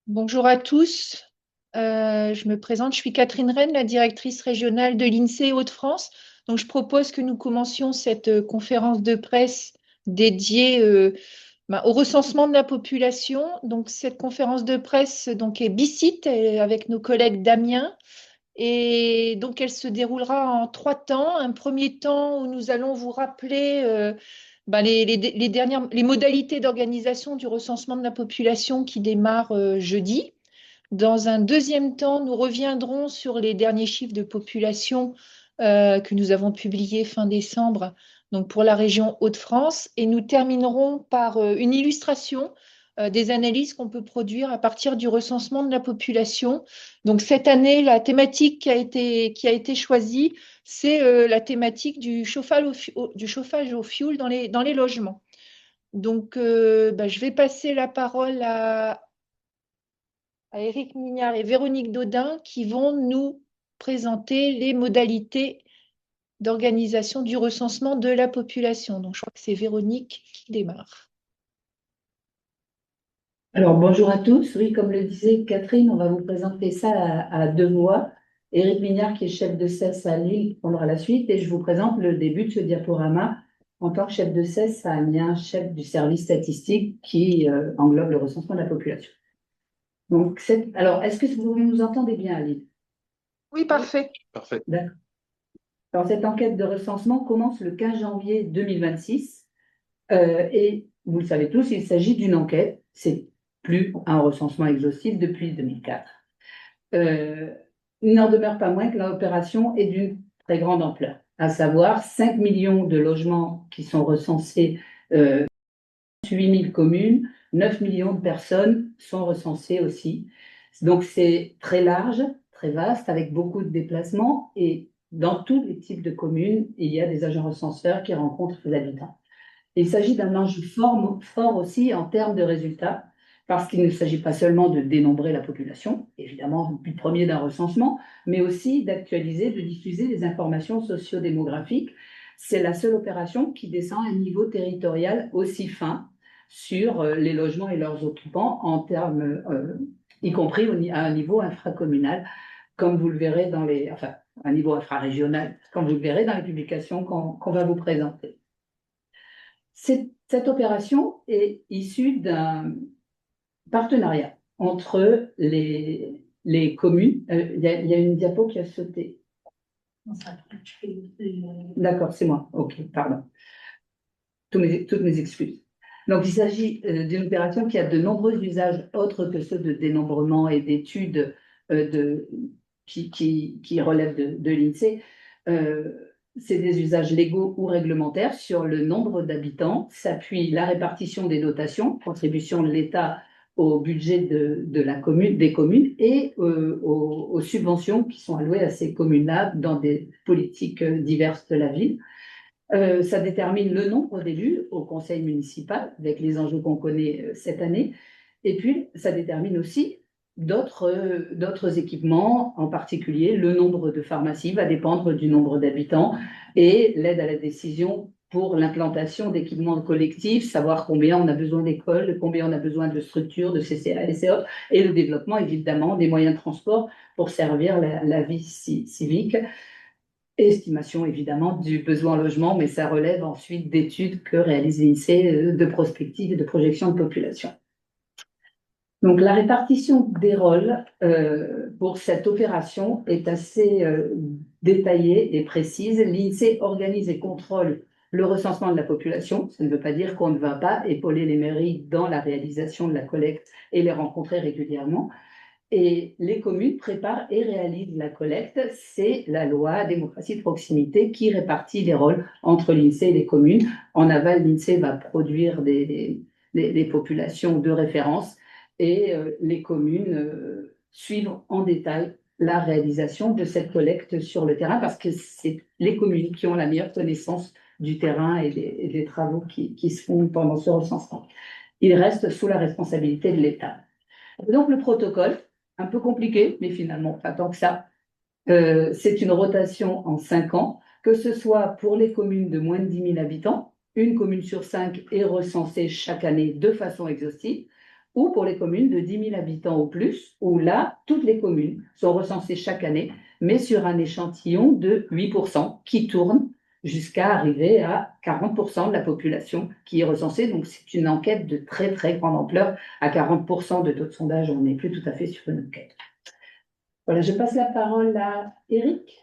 Bonjour à tous. Je me présente, je suis Catherine Rennes, la directrice régionale de l'INSEE Hauts-de-France. Donc, je propose que nous commencions cette conférence de presse dédiée au recensement de la population. Donc, cette conférence de presse est bicite avec nos collègues d'Amiens. Et donc, elle se déroulera en trois temps. Un premier temps où nous allons vous rappeler les modalités d'organisation du recensement de la population qui démarre jeudi. Dans un deuxième temps, nous reviendrons sur les derniers chiffres de population que nous avons publiés fin décembre, donc pour la région Hauts-de-France, et nous terminerons par une illustration des analyses qu'on peut produire à partir du recensement de la population. Donc cette année, la thématique qui a été choisie, c'est la thématique du chauffage au fioul dans les logements. Donc, je vais passer la parole à Éric Mignard et Véronique Daudin qui vont nous présenter les modalités d'organisation du recensement de la population. Donc, je crois que c'est Véronique qui démarre. Alors, bonjour à tous. Oui, comme le disait Catherine, on va vous présenter ça à deux voix. Éric Mignard, qui est chef de CES à Lille, prendra la suite et je vous présente le début de ce diaporama en tant que chef de CES à Amiens, chef du service statistique qui englobe le recensement de la population. Donc, alors, est-ce que vous nous entendez bien à Lille? Oui, parfait. Parfait. D'accord. Alors, cette enquête de recensement commence le 15 janvier 2026 et vous le savez tous, il s'agit d'une enquête. C'est plus un recensement exhaustif depuis 2004. Il n'en demeure pas moins que l'opération est d'une très grande ampleur, à savoir 5 millions de logements qui sont recensés, 8 000 communes, 9 millions de personnes sont recensées aussi. Donc c'est très large, très vaste, avec beaucoup de déplacements et dans tous les types de communes, il y a des agents recenseurs qui rencontrent les habitants. Il s'agit d'un enjeu fort aussi en termes de résultats, parce qu'il ne s'agit pas seulement de dénombrer la population, évidemment, le but premier d'un recensement, mais aussi d'actualiser, de diffuser des informations sociodémographiques. C'est la seule opération qui descend à un niveau territorial aussi fin sur les logements et leurs occupants, en termes, y compris à un niveau infracommunal, comme vous le verrez enfin, à un niveau infrarégional, comme vous le verrez dans les publications qu'on va vous présenter. Cette opération est issue d'un partenariat entre les communes. Il y a une diapo qui a sauté. D'accord, c'est moi. OK, pardon. Toutes mes excuses. Donc, il s'agit d'une opération qui a de nombreux usages autres que ceux de dénombrement et d'études qui relèvent de l'INSEE. C'est des usages légaux ou réglementaires sur le nombre d'habitants, s'appuie la répartition des dotations, contribution de l'État au budget de la commune, des communes et aux subventions qui sont allouées à ces communes-là dans des politiques diverses de la ville. Ça détermine le nombre d'élus au conseil municipal, avec les enjeux qu'on connaît cette année. Et puis, ça détermine aussi d'autres équipements, en particulier le nombre de pharmacies va dépendre du nombre d'habitants et l'aide à la décision pour l'implantation d'équipements collectifs, savoir combien on a besoin d'écoles, combien on a besoin de structures, de CCAS et autres, et le développement évidemment des moyens de transport pour servir la vie civique. Estimation évidemment du besoin en logement, mais ça relève ensuite d'études que réalise l'INSEE de prospective et de projection de population. Donc la répartition des rôles pour cette opération est assez détaillée et précise. L'INSEE organise et contrôle le recensement de la population. Ça ne veut pas dire qu'on ne va pas épauler les mairies dans la réalisation de la collecte et les rencontrer régulièrement. Et les communes préparent et réalisent la collecte. C'est la loi démocratie de proximité qui répartit les rôles entre l'INSEE et les communes. En aval, l'INSEE va produire des populations de référence et les communes suivent en détail la réalisation de cette collecte sur le terrain parce que c'est les communes qui ont la meilleure connaissance du terrain et des travaux qui se font pendant ce recensement. Il reste sous la responsabilité de l'État. Donc le protocole, un peu compliqué, mais finalement pas tant que ça. C'est une rotation en 5 ans, que ce soit pour les communes de moins de 10 000 habitants, une commune sur 5 est recensée chaque année de façon exhaustive, ou pour les communes de 10 000 habitants ou plus, où là, toutes les communes sont recensées chaque année, mais sur un échantillon de 8% qui tourne jusqu'à arriver à 40% de la population qui est recensée. Donc, c'est une enquête de très, très grande ampleur. À 40% de taux de sondage, on n'est plus tout à fait sur une enquête. Voilà, je passe la parole à Eric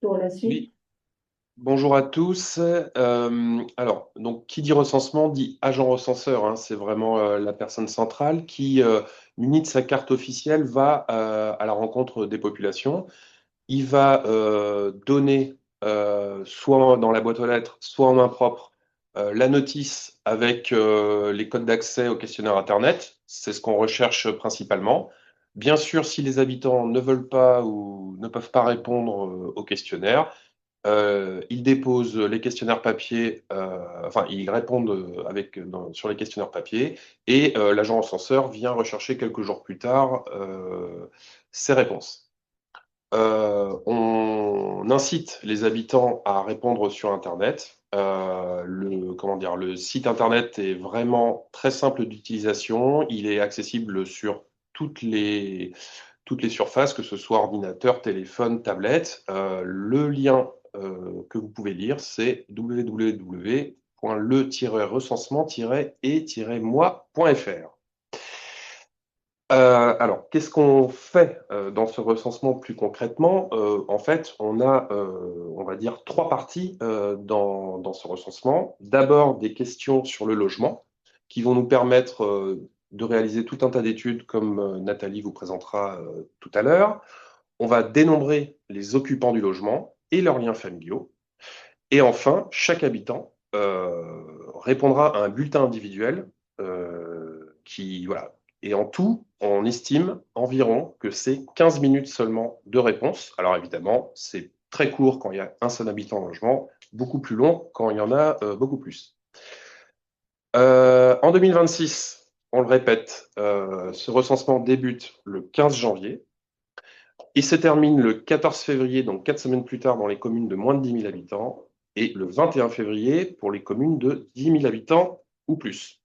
pour la suite. Oui, bonjour à tous. Alors, donc, qui dit recensement dit agent recenseur, hein. C'est vraiment la personne centrale qui, munie de sa carte officielle, va à la rencontre des populations. Il va donner, soit dans la boîte aux lettres, soit en main propre, la notice avec les codes d'accès au questionnaire Internet. C'est ce qu'on recherche principalement. Bien sûr, si les habitants ne veulent pas ou ne peuvent pas répondre au questionnaire, ils déposent les questionnaires papier, enfin, ils répondent sur les questionnaires papier, et l'agent recenseur vient rechercher quelques jours plus tard ces réponses. On incite les habitants à répondre sur Internet. Comment dire, le site Internet est vraiment très simple d'utilisation. Il est accessible sur toutes les surfaces, que ce soit ordinateur, téléphone, tablette. Le lien que vous pouvez lire, c'est www.le-recensement-et-moi.fr. Alors, qu'est-ce qu'on fait dans ce recensement plus concrètement? En fait, on a, on va dire, trois parties dans ce recensement. D'abord, des questions sur le logement qui vont nous permettre de réaliser tout un tas d'études, comme Nathalie vous présentera tout à l'heure. On va dénombrer les occupants du logement et leurs liens familiaux. Et enfin, chaque habitant répondra à un bulletin individuel voilà. Et en tout, on estime environ que c'est 15 minutes seulement de réponse. Alors évidemment, c'est très court quand il y a un seul habitant en logement, beaucoup plus long quand il y en a beaucoup plus. En 2026, on le répète, ce recensement débute le 15 janvier. Il se termine le 14 février, donc 4 semaines plus tard, dans les communes de moins de 10 000 habitants, et le 21 février pour les communes de 10 000 habitants ou plus.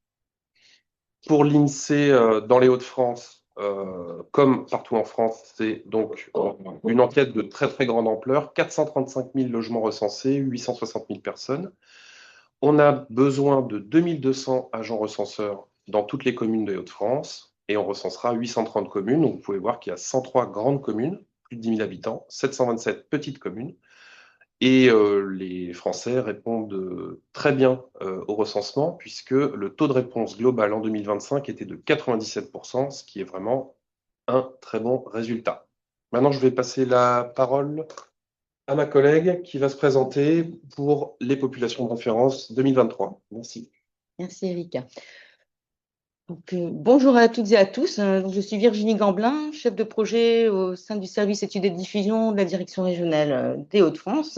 Pour l'INSEE, dans les Hauts-de-France, comme partout en France, c'est donc une enquête de très très grande ampleur, 435 000 logements recensés, 860 000 personnes. On a besoin de 2200 agents recenseurs dans toutes les communes des Hauts-de-France, et on recensera 830 communes. Donc vous pouvez voir qu'il y a 103 grandes communes, plus de 10 000 habitants, 727 petites communes. Et les Français répondent très bien au recensement, puisque le taux de réponse global en 2025 était de 97%, ce qui est vraiment un très bon résultat. Maintenant, je vais passer la parole à ma collègue qui va se présenter pour les populations de référence 2023. Merci. Merci Erika. Donc, bonjour à toutes et à tous. Je suis Virginie Gamblin, chef de projet au sein du service études et diffusion de la direction régionale des Hauts-de-France.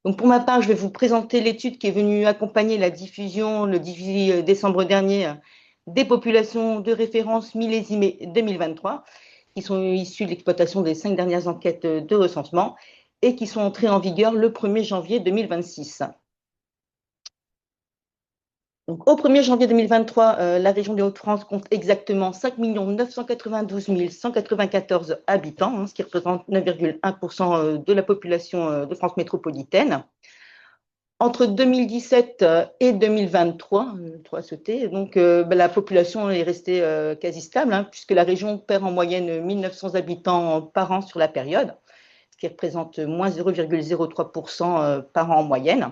Donc, pour ma part, je vais vous présenter l'étude qui est venue accompagner la diffusion le 18 décembre dernier des populations de référence millésimées 2023, qui sont issues de l'exploitation des 5 dernières enquêtes de recensement et qui sont entrées en vigueur le 1er janvier 2026. Donc, au 1er janvier 2023, la région des Hauts-de-France compte exactement 5 992 194 habitants, ce qui représente 9,1% de la population de France métropolitaine. Entre 2017 et 2023, donc, la population est restée quasi stable, puisque la région perd en moyenne 1 900 habitants par an sur la période, ce qui représente moins 0,03% par an en moyenne.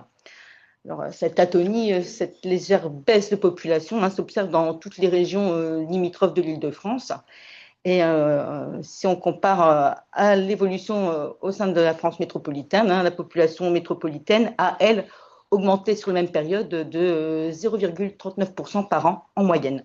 Alors, cette atonie, cette légère baisse de population s'observe dans toutes les régions limitrophes de l'Île-de-France. Et si on compare à l'évolution au sein de la France métropolitaine, la population métropolitaine a, elle, augmenté sur la même période de 0,39% par an en moyenne.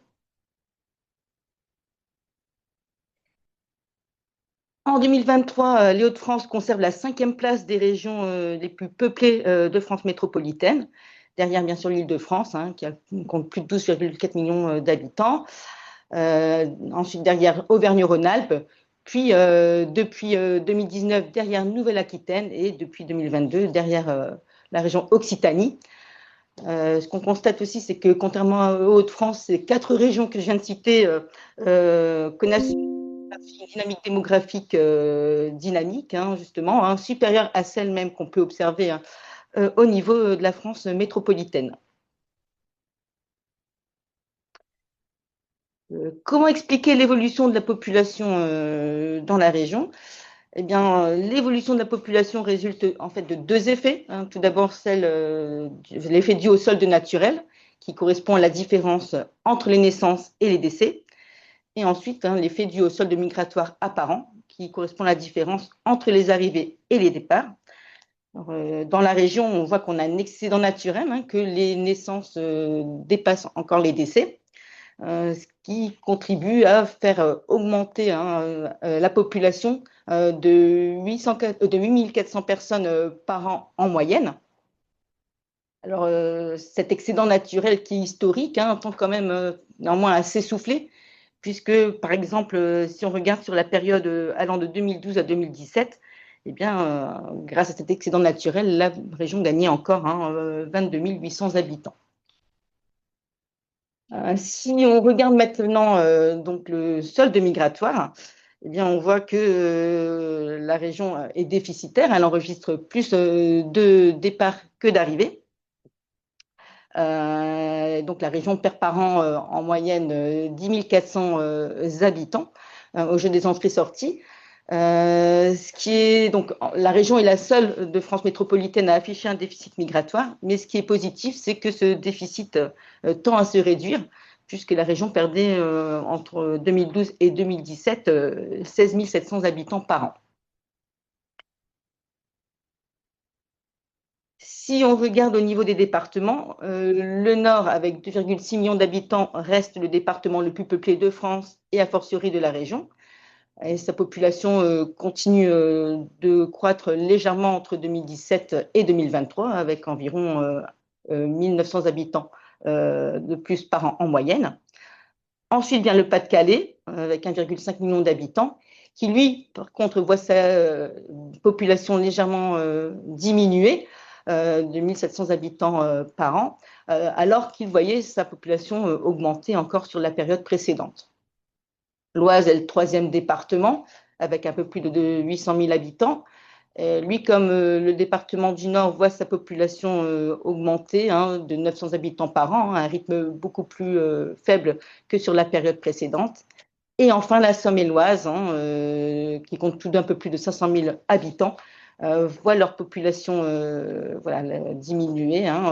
En 2023, les Hauts-de-France conservent la 5e place des régions les plus peuplées de France métropolitaine, derrière bien sûr l'Île-de-France, qui compte plus de 12,4 millions d'habitants. Ensuite, derrière Auvergne-Rhône-Alpes, puis depuis 2019, derrière Nouvelle-Aquitaine et depuis 2022, derrière la région Occitanie. Ce qu'on constate aussi, c'est que contrairement aux Hauts-de-France, ces 4 régions que je viens de citer connaissent une dynamique démographique dynamique, hein, justement, hein, supérieure à celle même qu'on peut observer hein, au niveau de la France métropolitaine. Comment expliquer l'évolution de la population dans la région? Eh bien, l'évolution de la population résulte en fait de 2 effets, hein. Tout d'abord, l'effet dû au solde naturel, qui correspond à la différence entre les naissances et les décès. Et ensuite, hein, l'effet dû au solde migratoire apparent, qui correspond à la différence entre les arrivées et les départs. Alors, dans la région, on voit qu'on a un excédent naturel, hein, que les naissances dépassent encore les décès. Ce qui contribue à faire augmenter hein, la population de 8 400 personnes par an en moyenne. Alors, cet excédent naturel qui est historique hein, tend quand même néanmoins à s'essouffler, puisque, par exemple, si on regarde sur la période allant de 2012 à 2017, eh bien, grâce à cet excédent naturel, la région gagnait encore hein, 22 800 habitants. Si on regarde maintenant donc le solde migratoire, eh bien, on voit que la région est déficitaire. Elle enregistre plus de départs que d'arrivées. Donc, la région perd par an en moyenne 10 400 habitants au jeu des entrées-sorties. Ce qui est donc la région est la seule de France métropolitaine à afficher un déficit migratoire, mais ce qui est positif, c'est que ce déficit tend à se réduire, puisque la région perdait entre 2012 et 2017 16 700 habitants par an. Si on regarde au niveau des départements, le Nord, avec 2,6 millions d'habitants, reste le département le plus peuplé de France et a fortiori de la région. Et sa population continue de croître légèrement entre 2017 et 2023, avec environ 1900 habitants de plus par an en moyenne. Ensuite vient le Pas-de-Calais, avec 1,5 million d'habitants, qui lui, par contre, voit sa population légèrement diminuer de 1700 habitants par an, alors qu'il voyait sa population augmenter encore sur la période précédente. L'Oise est le 3e département, avec un peu plus de 800 000 habitants. Lui, comme le département du Nord, voit sa population augmenter hein, de 900 habitants par an, à un rythme beaucoup plus faible que sur la période précédente. Et enfin, la Somme et l'Oise, hein, qui compte tout d'un peu plus de 500 000 habitants, voient leur population voilà, diminuer hein,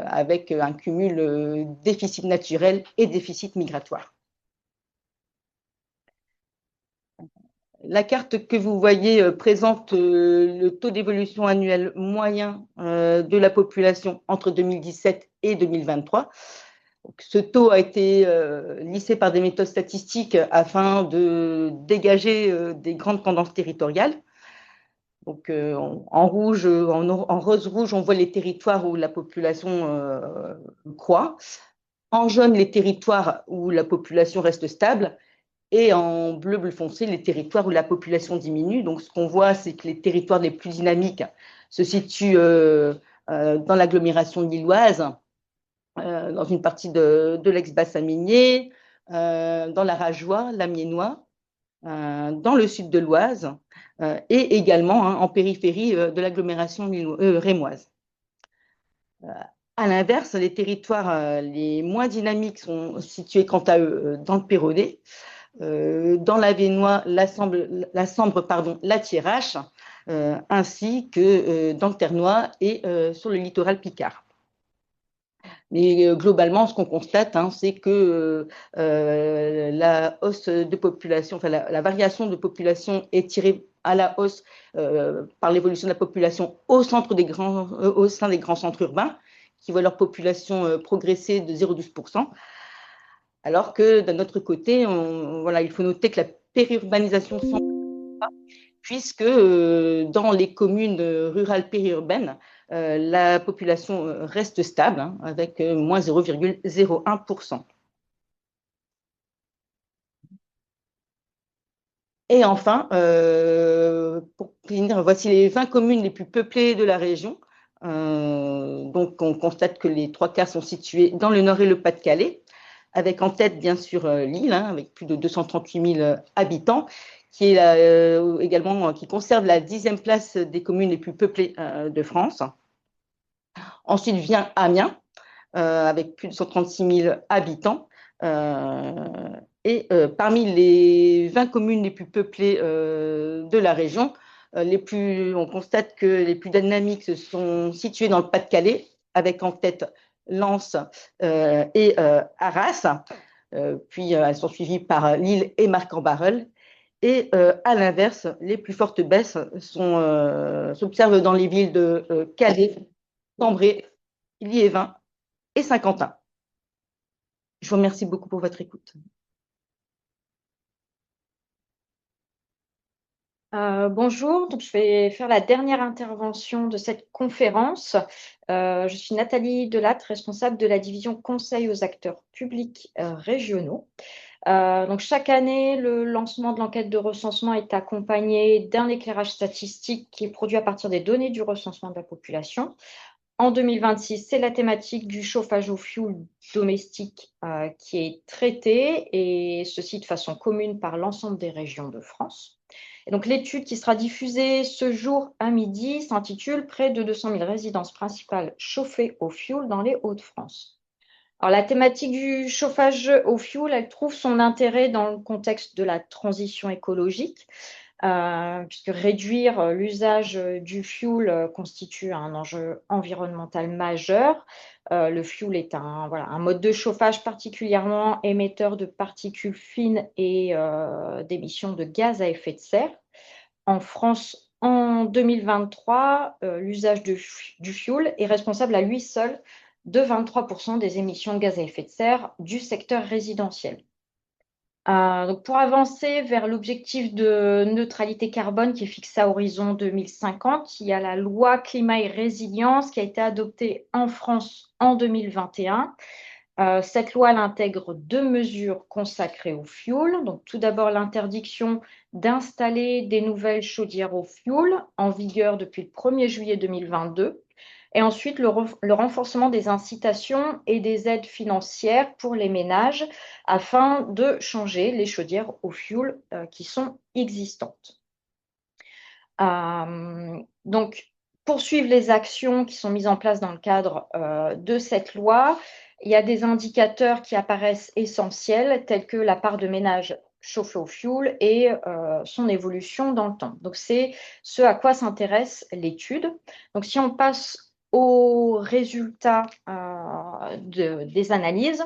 avec un cumul déficit naturel et déficit migratoire. La carte que vous voyez présente le taux d'évolution annuel moyen de la population entre 2017 et 2023. Donc, ce taux a été lissé par des méthodes statistiques afin de dégager des grandes tendances territoriales. Donc, en rouge, en rose-rouge, on voit les territoires où la population croît. En jaune, les territoires où la population reste stable. Et en bleu foncé, les territoires où la population diminue. Donc, ce qu'on voit, c'est que les territoires les plus dynamiques se situent dans l'agglomération lilloise, dans une partie de l'ex-bassin minier, dans la Rajoie, l'Amiénois, dans le sud de l'Oise et également hein, en périphérie de l'agglomération rémoise. À l'inverse, les territoires les moins dynamiques sont situés quant à eux dans le Péroné, dans l'Avesnois, la Sambre, la Thiérache, ainsi que dans le Ternois et sur le littoral picard. Mais globalement, ce qu'on constate, hein, c'est que la hausse de population, enfin la variation de population est tirée à la hausse par l'évolution de la population au sein des grands centres urbains, qui voient leur population progresser de 0,12%. Alors que d'un autre côté, voilà, il faut noter que la périurbanisation semble pas, puisque dans les communes rurales périurbaines, la population reste stable, hein, avec moins 0,01%. Et enfin, pour finir, voici les 20 communes les plus peuplées de la région. Donc, on constate que les 3 quarts sont situés dans le Nord et le Pas-de-Calais, avec en tête, bien sûr, Lille, avec plus de 238 000 habitants, qui est également, qui conserve la 10e place des communes les plus peuplées de France. Ensuite vient Amiens, avec plus de 136 000 habitants. Parmi les 20 communes les plus peuplées de la région, on constate que les plus dynamiques se sont situées dans le Pas-de-Calais, avec en tête Lens et Arras. Puis elles sont suivies par Lille et Marc-en-Barœul. Et à l'inverse, les plus fortes baisses s'observent dans les villes de Calais, Cambrai, Liévin et Saint-Quentin. Je vous remercie beaucoup pour votre écoute. Bonjour, donc je vais faire la dernière intervention de cette conférence. Je suis Nathalie Delatte, responsable de la division conseil aux acteurs publics régionaux. Donc chaque année, le lancement de l'enquête de recensement est accompagné d'un éclairage statistique qui est produit à partir des données du recensement de la population. En 2026, c'est la thématique du chauffage au fioul domestique qui est traitée, et ceci de façon commune par l'ensemble des régions de France. Et donc, l'étude qui sera diffusée ce jour à midi s'intitule « Près de 200 000 résidences principales chauffées au fioul dans les Hauts-de-France ». Alors, la thématique du chauffage au fioul, elle trouve son intérêt dans le contexte de la transition écologique, puisque réduire l'usage du fioul constitue un enjeu environnemental majeur. Le fioul est un mode de chauffage particulièrement émetteur de particules fines et d'émissions de gaz à effet de serre. En France, en 2023, l'usage du fioul est responsable à lui seul de 23% des émissions de gaz à effet de serre du secteur résidentiel. Donc pour avancer vers l'objectif de neutralité carbone qui est fixé à horizon 2050, il y a la loi climat et résilience qui a été adoptée en France en 2021. Cette loi elle intègre 2 mesures consacrées au fioul. Donc tout d'abord l'interdiction d'installer des nouvelles chaudières au fioul en vigueur depuis le 1er juillet 2022. Et ensuite, le renforcement des incitations et des aides financières pour les ménages afin de changer les chaudières au fioul qui sont existantes. Donc, poursuivre les actions qui sont mises en place dans le cadre de cette loi, il y a des indicateurs qui apparaissent essentiels, tels que la part de ménages chauffés au fioul et son évolution dans le temps. Donc, c'est ce à quoi s'intéresse l'étude. Donc, si on passe aux résultats des analyses,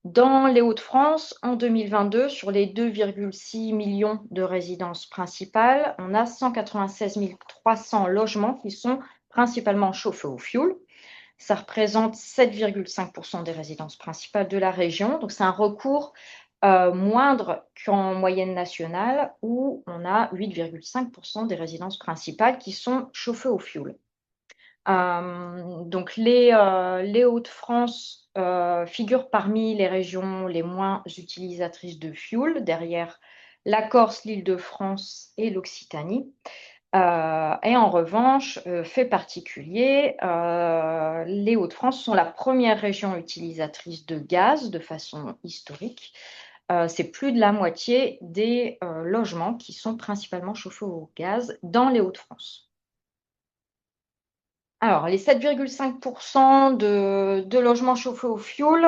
dans les Hauts-de-France, en 2022, sur les 2,6 millions de résidences principales, on a 196 300 logements qui sont principalement chauffés au fioul. Ça représente 7,5% des résidences principales de la région. Donc, c'est un recours moindre qu'en moyenne nationale où on a 8,5% des résidences principales qui sont chauffées au fioul. Donc, les Hauts-de-France figurent parmi les régions les moins utilisatrices de fioul, derrière la Corse, l'Île-de-France et l'Occitanie. Et en revanche, fait particulier, les Hauts-de-France sont la première région utilisatrice de gaz de façon historique. C'est plus de la moitié des logements qui sont principalement chauffés au gaz dans les Hauts-de-France. Alors, les 7,5% de logements chauffés au fioul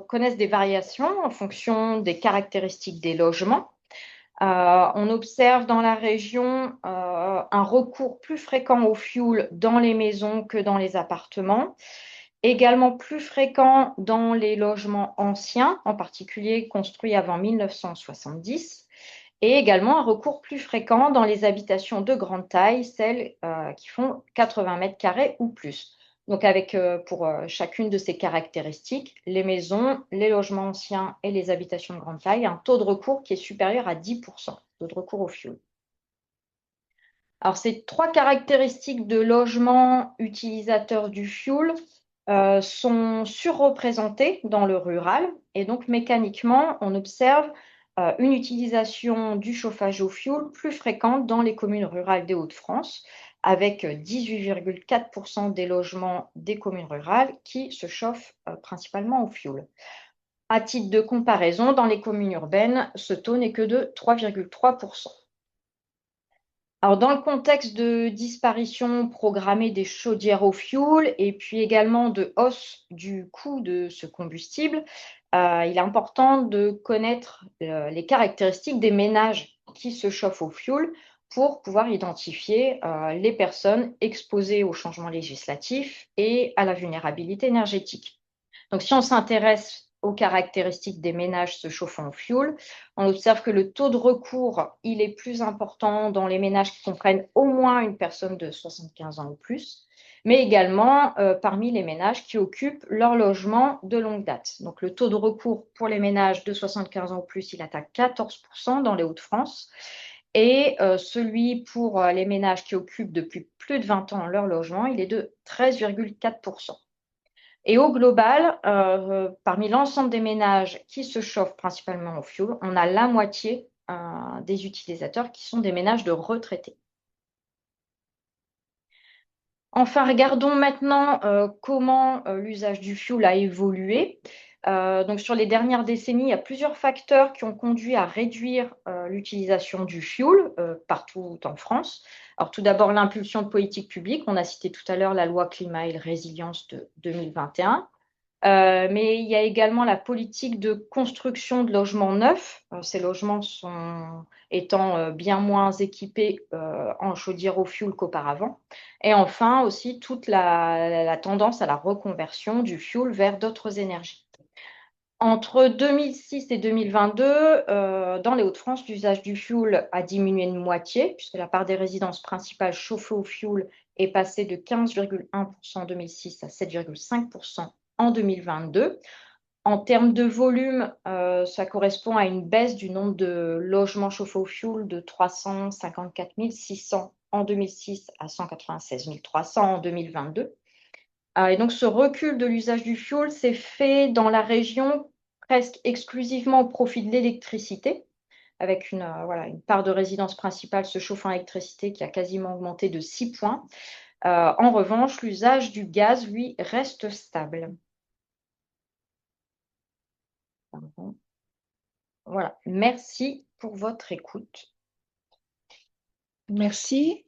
connaissent des variations en fonction des caractéristiques des logements. On observe dans la région un recours plus fréquent au fioul dans les maisons que dans les appartements, également plus fréquent dans les logements anciens, en particulier construits avant 1970. Et également un recours plus fréquent dans les habitations de grande taille, celles qui font 80 mètres carrés ou plus. Donc avec pour chacune de ces caractéristiques, les maisons, les logements anciens et les habitations de grande taille, un taux de recours qui est supérieur à 10%, taux de recours au fioul. Alors ces 3 caractéristiques de logements utilisateurs du fioul sont surreprésentées dans le rural, et donc mécaniquement on observe une utilisation du chauffage au fioul plus fréquente dans les communes rurales des Hauts-de-France, avec 18,4% des logements des communes rurales qui se chauffent principalement au fioul. À titre de comparaison, dans les communes urbaines, ce taux n'est que de 3,3%. Alors, dans le contexte de disparition programmée des chaudières au fioul et puis également de hausse du coût de ce combustible, il est important de connaître les caractéristiques des ménages qui se chauffent au fioul pour pouvoir identifier les personnes exposées aux changements législatifs et à la vulnérabilité énergétique. Donc, si on s'intéresse aux caractéristiques des ménages se chauffant au fioul, on observe que le taux de recours, il est plus important dans les ménages qui comprennent au moins une personne de 75 ans ou plus, mais également parmi les ménages qui occupent leur logement de longue date. Donc, le taux de recours pour les ménages de 75 ans ou plus, il atteint 14% dans les Hauts-de-France. Et celui pour les ménages qui occupent depuis plus de 20 ans leur logement, il est de 13,4%. Et au global, parmi l'ensemble des ménages qui se chauffent principalement au fioul, on a la moitié des utilisateurs qui sont des ménages de retraités. Enfin, regardons maintenant comment l'usage du fioul a évolué. Donc, sur les dernières décennies, il y a plusieurs facteurs qui ont conduit à réduire l'utilisation du fioul partout en France. Alors, tout d'abord, l'impulsion de politiques publiques. On a cité tout à l'heure la loi climat et résilience de 2021. Mais il y a également la politique de construction de logements neufs. Ces logements étant bien moins équipés en chaudière au fioul qu'auparavant. Et enfin aussi toute la tendance à la reconversion du fioul vers d'autres énergies. Entre 2006 et 2022, dans les Hauts-de-France, l'usage du fioul a diminué de moitié, puisque la part des résidences principales chauffées au fioul est passée de 15,1% en 2006 à 7,5% en 2022. En termes de volume, ça correspond à une baisse du nombre de logements chauffés au fioul de 354 600 en 2006 à 196 300 en 2022. Et donc, ce recul de l'usage du fioul s'est fait dans la région presque exclusivement au profit de l'électricité, avec une part de résidence principale se chauffant à l'électricité qui a quasiment augmenté de 6 points. En revanche, l'usage du gaz, lui, reste stable. Voilà, merci pour votre écoute. Merci.